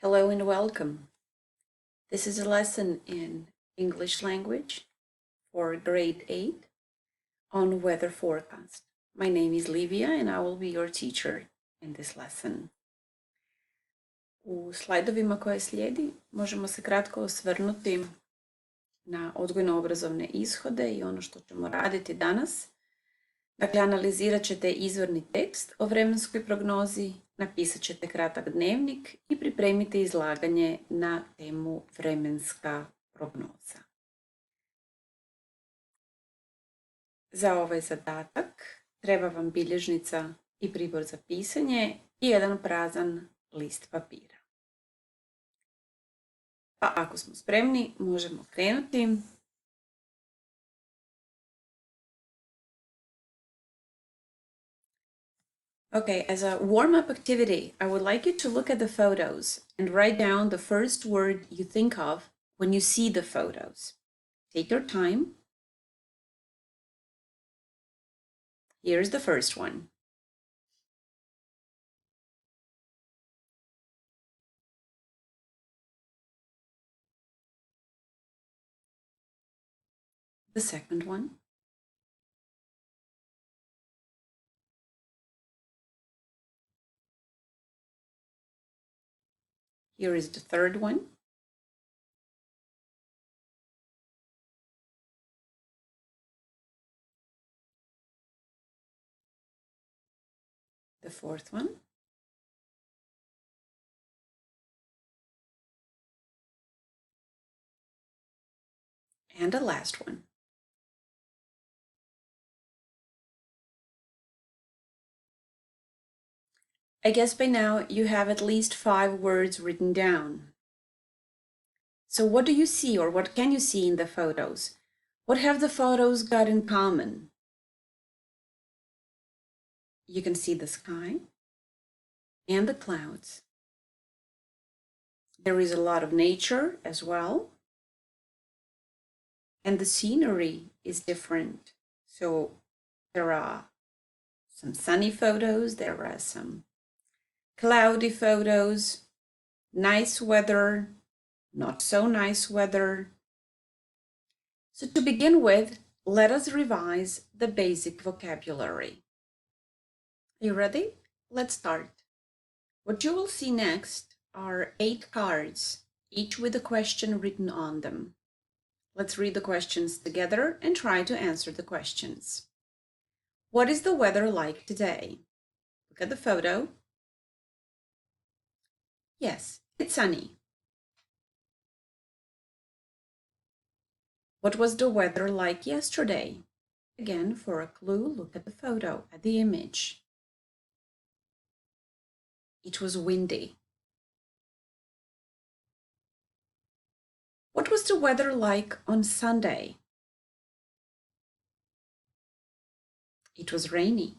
Hello and welcome. This is a lesson in English language for grade 8 on weather forecast. My name is Livija and I will be your teacher in this lesson. U slajdovima koje slijedi možemo se kratko osvrnuti na odgojno-obrazovne ishode i ono što ćemo raditi danas. Dakle, analizirat ćete izvorni tekst o vremenskoj prognozi, napisat ćete kratak dnevnik i pripremite izlaganje na temu vremenska prognoza. Za ovaj zadatak treba vam bilježnica i pribor za pisanje i jedan prazan list papira. Pa ako smo spremni, možemo krenuti. Okay, as a warm-up activity, I would like you to look at the photos and write down the first word you think of when you see the photos. Take your time. Here's the first one. The second one. Here is the third one. The fourth one. And the last one. I guess by now you have at least 5 words written down. So what do you see, or what can you see in the photos? What have the photos got in common? You can see the sky and the clouds. There is a lot of nature as well. And the scenery is different. So there are some sunny photos, there are some cloudy photos, nice weather, not so nice weather. So to begin with, let us revise the basic vocabulary. Are you ready? Let's start. What you will see next are 8 cards, each with a question written on them. Let's read the questions together and try to answer the questions. What is the weather like today? Look at the photo. Yes, it's sunny. What was the weather like yesterday? Again, for a clue, look at the photo, at the image. It was windy. What was the weather like on Sunday? It was rainy.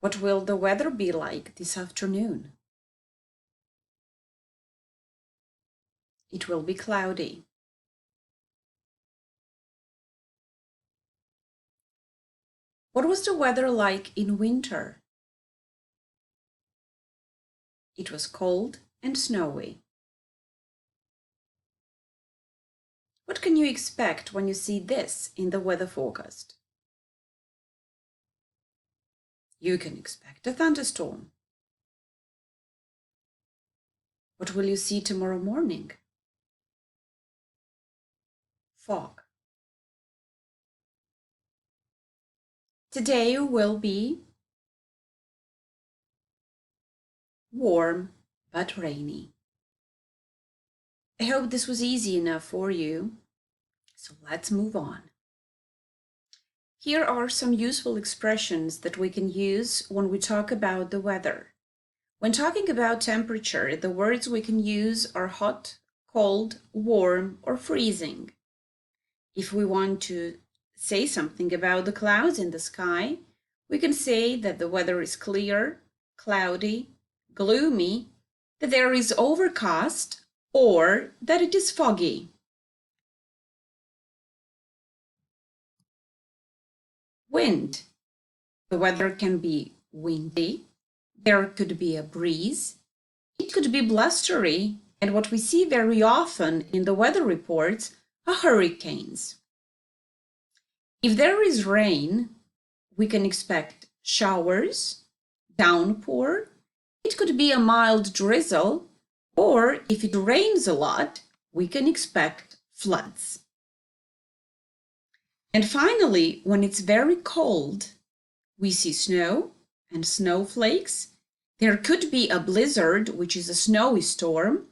What will the weather be like this afternoon? It will be cloudy. What was the weather like in winter? It was cold and snowy. What can you expect when you see this in the weather forecast? You can expect a thunderstorm. What will you see tomorrow morning? Fog. Today will be warm but rainy. I hope this was easy enough for you. So let's move on. Here are some useful expressions that we can use when we talk about the weather. When talking about temperature, the words we can use are hot, cold, warm, or freezing. If we want to say something about the clouds in the sky, we can say that the weather is clear, cloudy, gloomy, that there is overcast, or that it is foggy. Wind. The weather can be windy, There could be a breeze. It could be blustery, and what we see very often in the weather reports are hurricanes. If there is rain, we can expect showers, downpour. It could be a mild drizzle, or if it rains a lot, we can expect floods. And finally, when it's very cold, we see snow and snowflakes. There could be a blizzard, which is a snowy storm.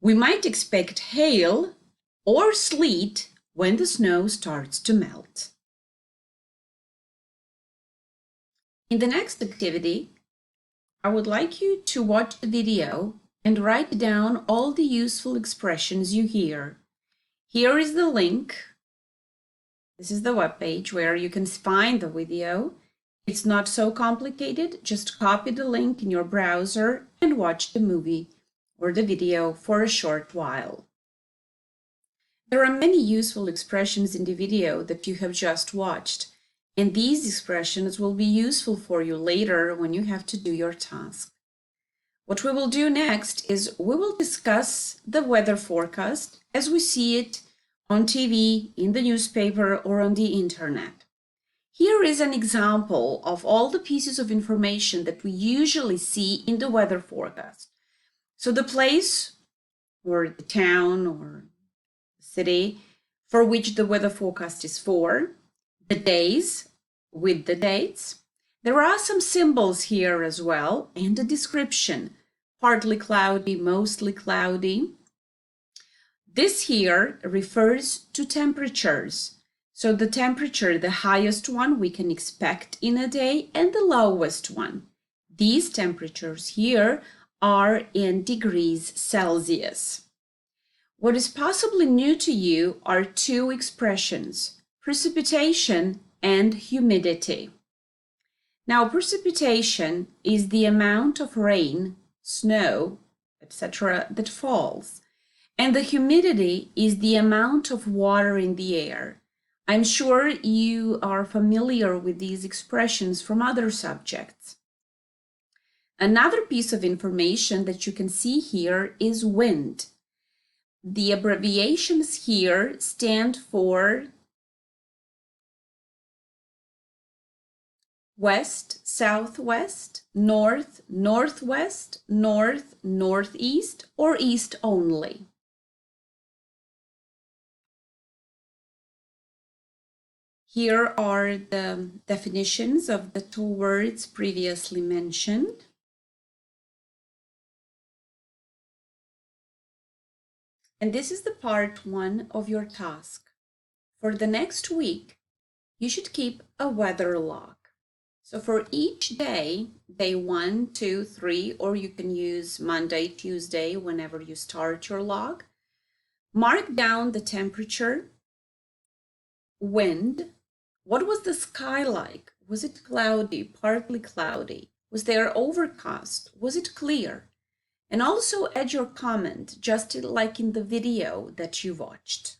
We might expect hail or sleet when the snow starts to melt. In the next activity, I would like you to watch the video and write down all the useful expressions you hear. Here is the link. This is the webpage where you can find the video. It's not so complicated. Just copy the link in your browser and watch the movie or the video for a short while. There are many useful expressions in the video that you have just watched, and these expressions will be useful for you later when you have to do your task. What we will do next is we will discuss the weather forecast as we see it on TV, in the newspaper, or on the internet. Here is an example of all the pieces of information that we usually see in the weather forecast. So the place or the town or the city for which the weather forecast is for, the days with the dates. There are some symbols here as well, and a description, partly cloudy, mostly cloudy. This here refers to temperatures. So the temperature, the highest one we can expect in a day, and the lowest one. These temperatures here are in degrees Celsius. What is possibly new to you are two expressions, precipitation and humidity. Now, precipitation is the amount of rain, snow, etc. that falls. And the humidity is the amount of water in the air. I'm sure you are familiar with these expressions from other subjects. Another piece of information that you can see here is wind. The abbreviations here stand for west, southwest, north, northwest, north, northeast, or east only. Here are the definitions of the two words previously mentioned. And this is the part 1 of your task. For the next week, you should keep a weather log. So for each day, day 1, 2, 3, or you can use Monday, Tuesday, whenever you start your log, mark down the temperature, wind. What was the sky like? Was it cloudy, partly cloudy? Was there overcast? Was it clear? And also add your comment, just like in the video that you watched.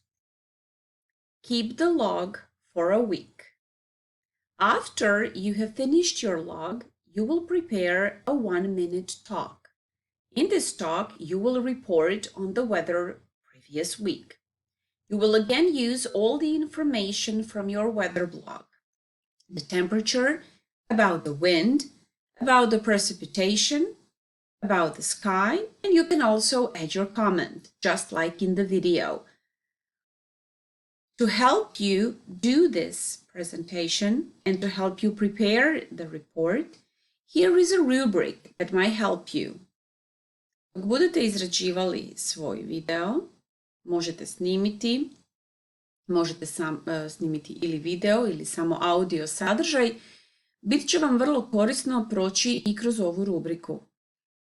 Keep the log for a week. After you have finished your log, you will prepare a 1-minute talk. In this talk, you will report on the weather previous week. You will again use all the information from your weather blog. The temperature, about the wind, about the precipitation, about the sky, and you can also add your comment, just like in the video. To help you do this presentation and to help you prepare the report, here is a rubric that might help you. Dok budete izrađivali svoj video, možete snimiti, snimiti ili video ili samo audio sadržaj, bit će vam vrlo korisno proći i kroz ovu rubriku.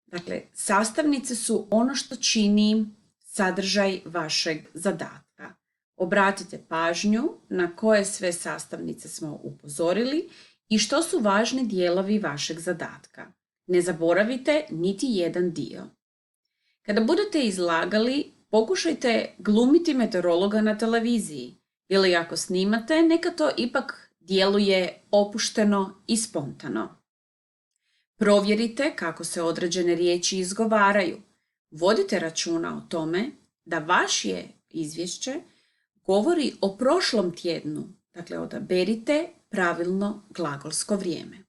Dakle, sastavnice su ono što čini sadržaj vašeg zadatka. Obratite pažnju na koje sve sastavnice smo upozorili i što su važni dijelovi vašeg zadatka. Ne zaboravite niti jedan dio. Kada budete izlagali, pokušajte glumiti meteorologa na televiziji ili ako snimate, neka to ipak djeluje opušteno i spontano. Provjerite kako se određene riječi izgovaraju. Vodite računa o tome da vaše izvješće govori o prošlom tjednu, dakle odaberite pravilno glagolsko vrijeme.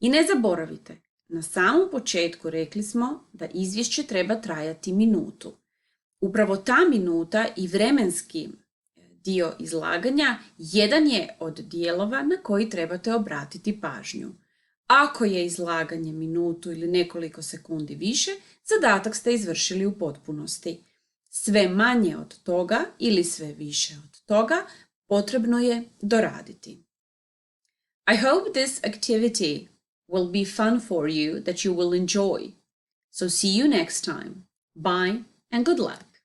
I ne zaboravite, na samom početku rekli smo da izvješće treba trajati minutu. Upravo ta minuta i vremenski dio izlaganja jedan je od dijelova na koji trebate obratiti pažnju. Ako je izlaganje minutu ili nekoliko sekundi više, zadatak ste izvršili u potpunosti. Sve manje od toga ili sve više od toga potrebno je doraditi. I hope this activity will be fun for you, that you will enjoy. So see you next time. Bye and good luck.